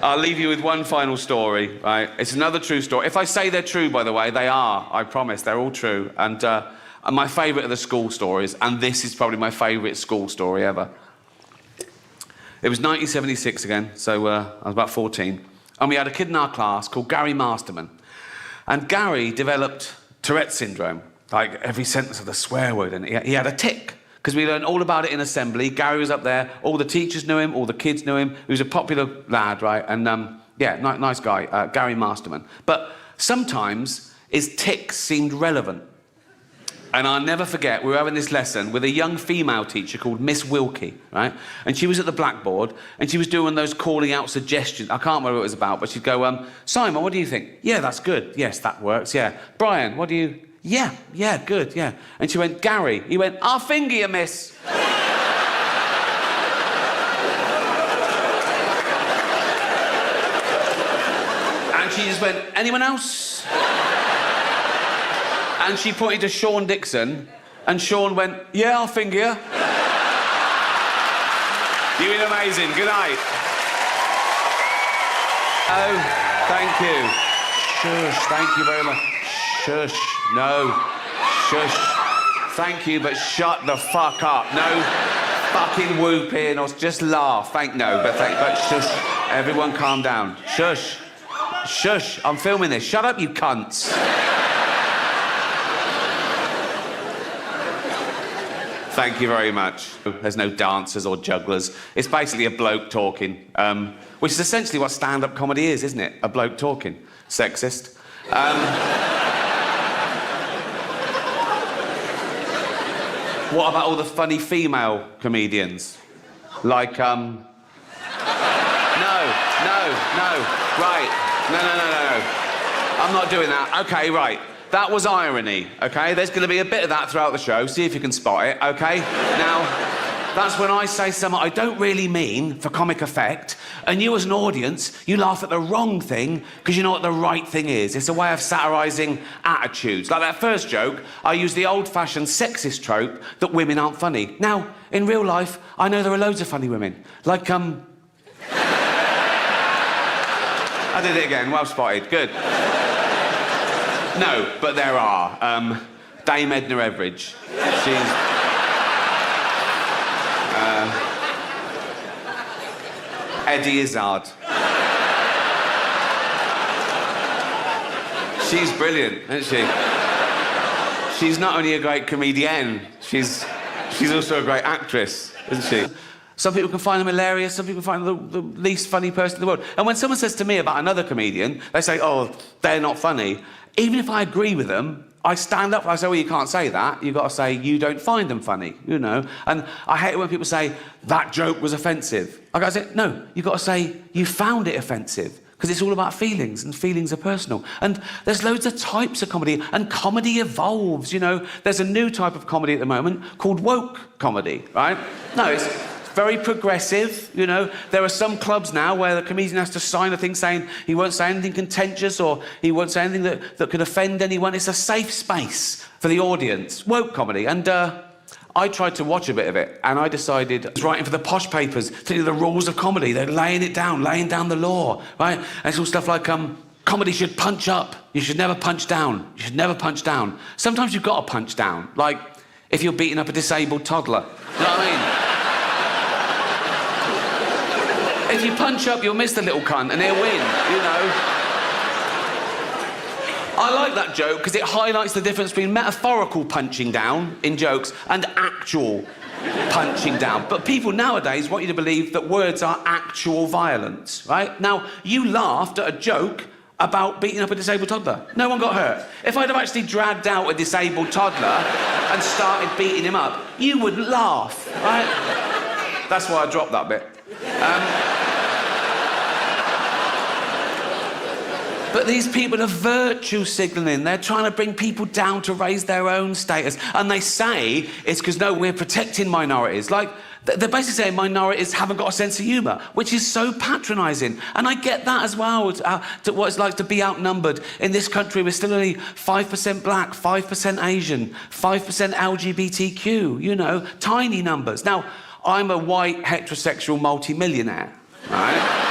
I'll leave you with one final story, right? It's another true story. If I say they're true, by the way, they are. I promise, they're all true. And my favourite are the school stories, and this is probably my favourite school story ever. It was 1976 again, so I was about 14. And we had a kid in our class called Gary Masterman. And Gary developed Tourette's syndrome, like every sentence of the swear word, and he had a tic. Because we learned all about it in assembly. Gary was up there, all the teachers knew him, all the kids knew him. He was a popular lad, right? And yeah, nice guy, Gary Masterman. But sometimes his tics seemed relevant. And I'll never forget, we were having this lesson with a young female teacher called Miss Wilkie, right? And she was at the blackboard, and she was doing those calling out suggestions. I can't remember what it was about, but she'd go, Simon, what do you think? Yeah, that's good. Yes, that works, yeah. Brian, what do you... Yeah, good, yeah. And she went, Gary. He went, I'll finger you, miss. And she just went, anyone else? And she pointed to Sean Dixon, and Sean went, yeah, I'll finger you. You've been amazing. Good night. Oh, thank you. Shush, thank you very much. Shush, no, shush. Thank you, but shut the fuck up. No fucking whooping or just laugh. But shush. Everyone calm down. Shush. Shush, I'm filming this. Shut up, you cunts. Thank you very much. There's no dancers or jugglers. It's basically a bloke talking, which is essentially what stand-up comedy is, isn't it? A bloke talking. Sexist. What about all the funny female comedians? Like, No. Right. No. I'm not doing that. Okay, right. That was irony, okay? There's going to be a bit of that throughout the show. See if you can spot it, okay? Now, that's when I say something I don't really mean for comic effect, and you as an audience, you laugh at the wrong thing because you know what the right thing is. It's a way of satirising attitudes. Like that first joke, I used the old-fashioned sexist trope that women aren't funny. Now, in real life, I know there are loads of funny women. Like, I did it again. Well spotted. Good. No, but there are. Dame Edna Everage. She's... Eddie Izzard. She's brilliant, isn't she? She's not only a great comedienne, she's also a great actress, isn't she? Some people can find them hilarious, some people find them the least funny person in the world. And when someone says to me about another comedian, they say, oh, they're not funny. Even if I agree with them, I stand up and I say, well, you can't say that. You've got to say, you don't find them funny, you know. And I hate it when people say, that joke was offensive. I got to say, no, you've got to say, you found it offensive. Because it's all about feelings, and feelings are personal. And there's loads of types of comedy, and comedy evolves, you know. There's a new type of comedy at the moment called woke comedy, right? No, it's very progressive, you know. There are some clubs now where the comedian has to sign a thing saying he won't say anything contentious or he won't say anything that could offend anyone. It's a safe space for the audience. Woke comedy. And I tried to watch a bit of it, and I decided I was writing for the posh papers to do the rules of comedy. They're laying down the law, right? And it's all stuff like, comedy should punch up. You should never punch down. You should never punch down. Sometimes you've got to punch down, like if you're beating up a disabled toddler. You know what I mean? If you punch up, you'll miss the little cunt and he'll win, you know. I like that joke because it highlights the difference between metaphorical punching down in jokes and actual punching down. But people nowadays want you to believe that words are actual violence, right? Now, you laughed at a joke about beating up a disabled toddler. No one got hurt. If I'd have actually dragged out a disabled toddler and started beating him up, you wouldn't laugh, right? That's why I dropped that bit. But these people are virtue signalling. They're trying to bring people down to raise their own status. And they say it's because, no, we're protecting minorities. Like, they're basically saying minorities haven't got a sense of humour, which is so patronising. And I get that as well, to what it's like to be outnumbered. In this country, we're still only 5% black, 5% Asian, 5% LGBTQ, you know, tiny numbers. Now, I'm a white, heterosexual multi-millionaire, right?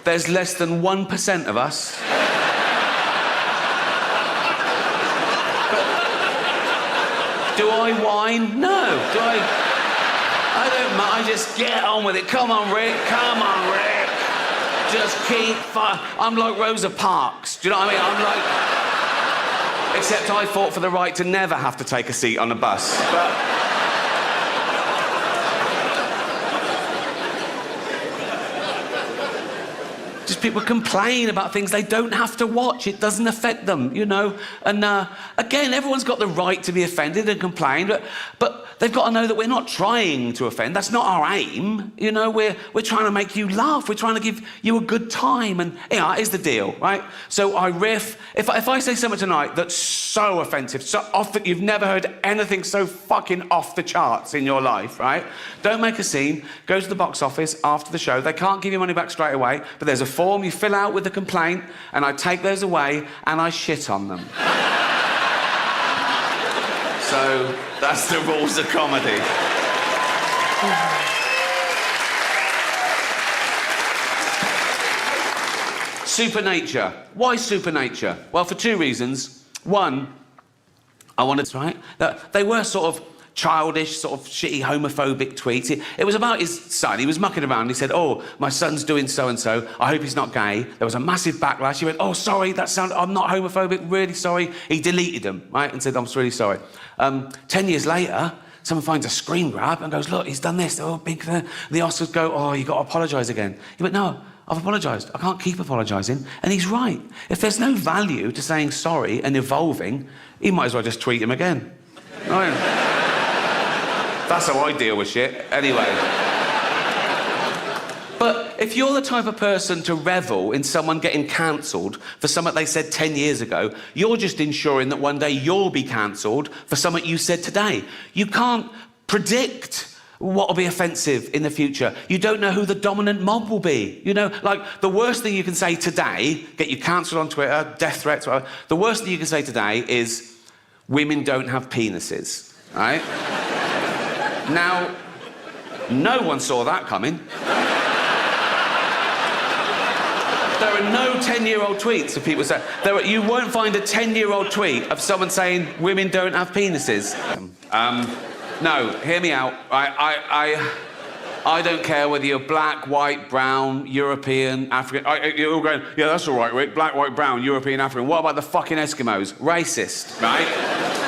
there's less than 1% of us. Do I whine? No. Do I don't mind. I just get on with it. Come on, Rick. Come on, Rick. Just keep I'm like Rosa Parks. Do you know what I mean? I'm like... Except I fought for the right to never have to take a seat on a bus. But... Just people complain about things they don't have to watch. It doesn't affect them, you know? And again, everyone's got the right to be offended and complain, but they've got to know that we're not trying to offend. That's not our aim. You know, we're trying to make you laugh. We're trying to give you a good time. And, you know, here's the deal, right? So I riff. If I say something tonight that's so offensive, so off that you've never heard anything so fucking off the charts in your life, right? Don't make a scene. Go to the box office after the show. They can't give you money back straight away, but there's a form you fill out with the complaint, and I take those away and I shit on them. So that's the rules of comedy. Supernature. Why supernature? Well, for two reasons. One, I wanted to, right? They were sort of childish, sort of shitty, homophobic tweets. It was about his son. He was mucking around. He said, oh, my son's doing so-and-so. I hope he's not gay. There was a massive backlash. He went, oh, sorry, I'm not homophobic, really sorry. He deleted them, right, and said, I'm really sorry. 10 years later, someone finds a screen grab and goes, look, he's done this. Oh, big thing. The Oscars go, oh, you got to apologise again. He went, no, I've apologised. I can't keep apologising. And he's right. If there's no value to saying sorry and evolving, he might as well just tweet him again. Right? That's how I deal with shit, anyway. But if you're the type of person to revel in someone getting cancelled for something they said 10 years ago, you're just ensuring that one day you'll be cancelled for something you said today. You can't predict what will be offensive in the future. You don't know who the dominant mob will be. You know, like, the worst thing you can say today, get you cancelled on Twitter, death threats, whatever, the worst thing you can say today is, women don't have penises, right? Now, no one saw that coming. There are no 10-year-old tweets of people saying... you won't find a 10-year-old tweet of someone saying women don't have penises. No, hear me out. I don't care whether you're black, white, brown, European, African... You're all going, yeah, that's all right, Rick. Black, white, brown, European, African. What about the fucking Eskimos? Racist, right?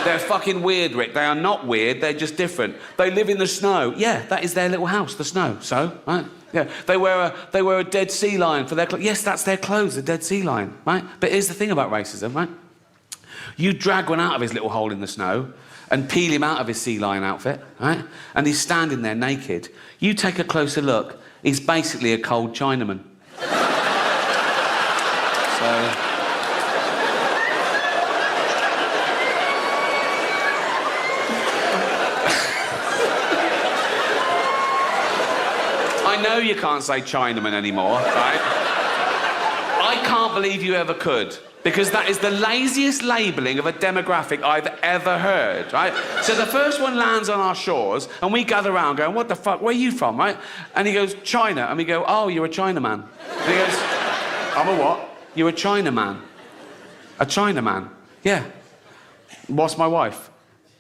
They're fucking weird, Rick. They are not weird, they're just different. They live in the snow. Yeah, that is their little house, the snow. So, right? Yeah, they wear a dead sea lion for their clothes. Yes, that's their clothes, a dead sea lion, right? But here's the thing about racism, right? You drag one out of his little hole in the snow and peel him out of his sea lion outfit, right? And he's standing there naked. You take a closer look, he's basically a cold Chinaman. So... I know you can't say Chinaman anymore, right? I can't believe you ever could, because that is the laziest labelling of a demographic I've ever heard, right? So the first one lands on our shores, and we gather around going, what the fuck, where are you from, right? And he goes, China. And we go, oh, you're a Chinaman. And he goes, I'm a what? You're a Chinaman. A Chinaman? Yeah. What's my wife?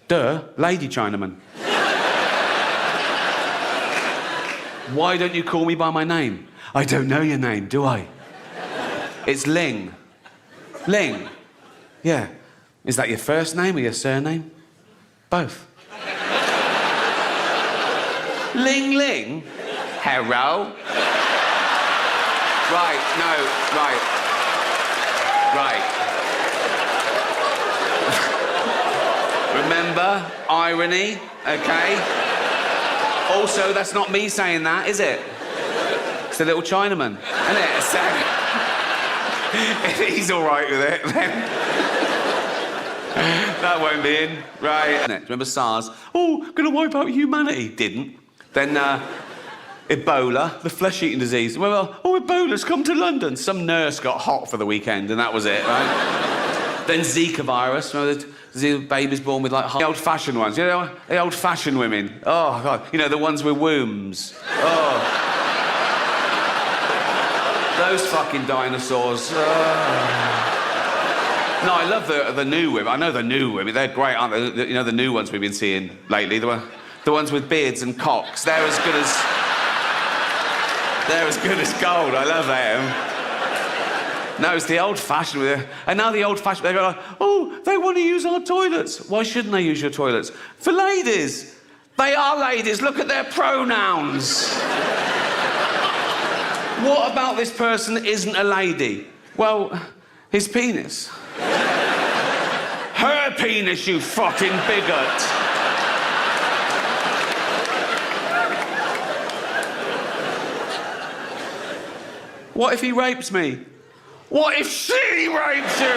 Duh, Lady Chinaman. Why don't you call me by my name? I don't know your name, do I? It's Ling. Ling? Yeah. Is that your first name or your surname? Both. Ling Ling? Hello? Right, no, right. Right. Remember, irony, okay? Also, that's not me saying that, is it? It's the little Chinaman, isn't it? So, if he's all right with it, then that won't be in, right? Remember SARS? Oh, gonna wipe out humanity. Didn't. Then Ebola, the flesh-eating disease. Well, oh, Ebola's come to London. Some nurse got hot for the weekend, and that was it, right? Then Zika virus. Remember the babies born with, like, the old-fashioned ones. You know, the old-fashioned women. Oh, God. You know, the ones with wombs. Oh. Those fucking dinosaurs. No, I love the new women. I know the new women. They're great, aren't they? You know, the new ones we've been seeing lately. The ones with beards and cocks. They're as good as gold. I love them. No, it's the old-fashioned. And now the old-fashioned, they go like, oh, they want to use our toilets. Why shouldn't they use your toilets? For ladies. They are ladies. Look at their pronouns. What about this person isn't a lady? Well, his penis. Her penis, you fucking bigot. What if he rapes me? What if she rapes you?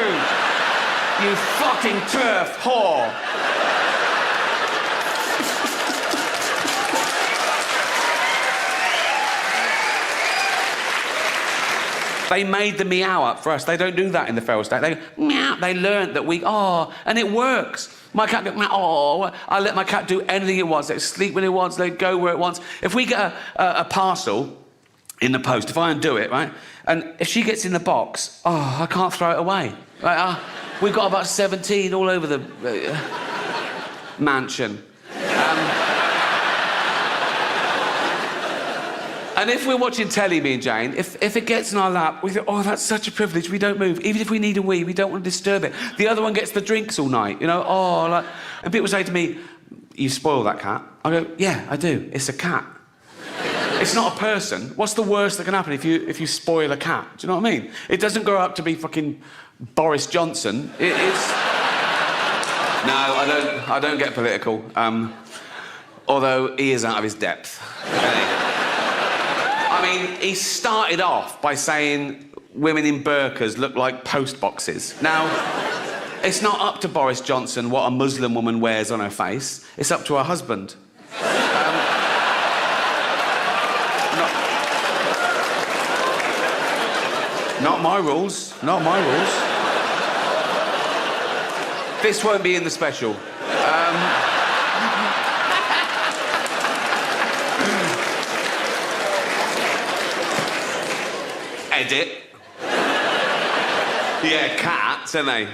You fucking turf whore. They made the meow up for us. They don't do that in the feral state. They go, meow. They learned that and it works. My cat goes, meow. I let my cat do anything it wants. They sleep when it wants. They go where it wants. If we get a parcel in the post, if I undo it, right, and if she gets in the box, I can't throw it away. Right? We've got about 17 all over the mansion. And if we're watching telly, me and Jane, if it gets in our lap, we think, oh, that's such a privilege, we don't move. Even if we need a wee, we don't want to disturb it. The other one gets the drinks all night, you know, And people say to me, you spoil that cat. I go, yeah, I do. It's a cat. It's not a person. What's the worst that can happen if you spoil a cat? Do you know what I mean? It doesn't grow up to be fucking Boris Johnson. It's... No, I don't get political. Although he is out of his depth. I mean, he started off by saying women in burqas look like post boxes. Now, it's not up to Boris Johnson what a Muslim woman wears on her face. It's up to her husband. Not my rules. Not my rules. This won't be in the special. Edit. Yeah, cats, aren't they?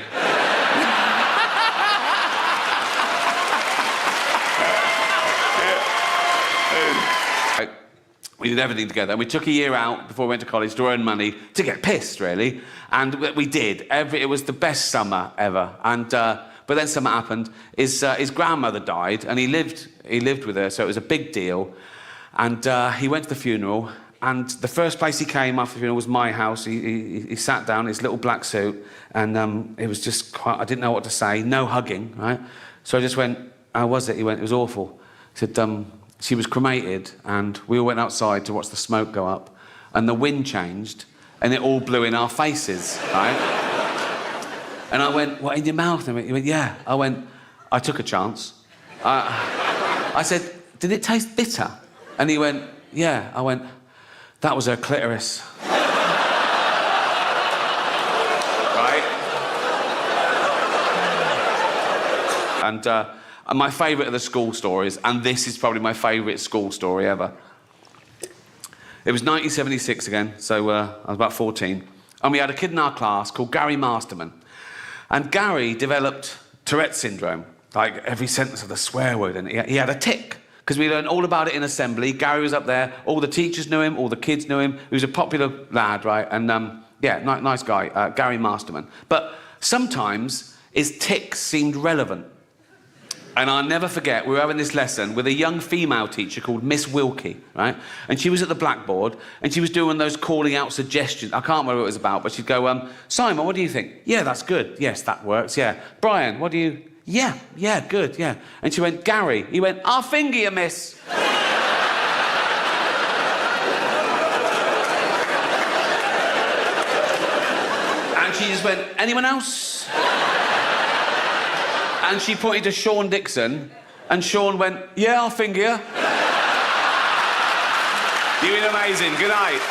We did everything together, and we took a year out before we went to college to earn money to get pissed, really. And we did. It was the best summer ever. And but then something happened. His grandmother died, and he lived with her, so it was a big deal. And he went to the funeral. And the first place he came after the funeral was my house. He sat down in his little black suit, and it was just quite... I didn't know what to say. No hugging, right? So I just went, how was it? He went, it was awful. He said, she was cremated, and we all went outside to watch the smoke go up, and the wind changed, and it all blew in our faces, right? And I went, what, in your mouth? And he went, yeah. I went, I took a chance. I said, did it taste bitter? And he went, yeah. I went, that was her clitoris. Right? And my favourite of the school stories, and this is probably my favourite school story ever. It was 1976 again, so I was about 14. And we had a kid in our class called Gary Masterman. And Gary developed Tourette's syndrome, like every sentence of the swear word, and he had a tic. Because we learned all about it in assembly. Gary was up there. All the teachers knew him. All the kids knew him. He was a popular lad, right? And, yeah, nice guy, Gary Masterman. But sometimes his tics seemed relevant. And I'll never forget, we were having this lesson with a young female teacher called Miss Wilkie, right? And she was at the blackboard, and she was doing those calling out suggestions. I can't remember what it was about, but she'd go, Simon, what do you think? Yeah, that's good. Yes, that works, yeah. Brian, what do you... Yeah, good, yeah. And she went, Gary. He went, I'll finger you, miss. And she just went, anyone else? And she pointed to Sean Dixon, and Sean went, yeah, I'll finger you. You've been amazing. Good night.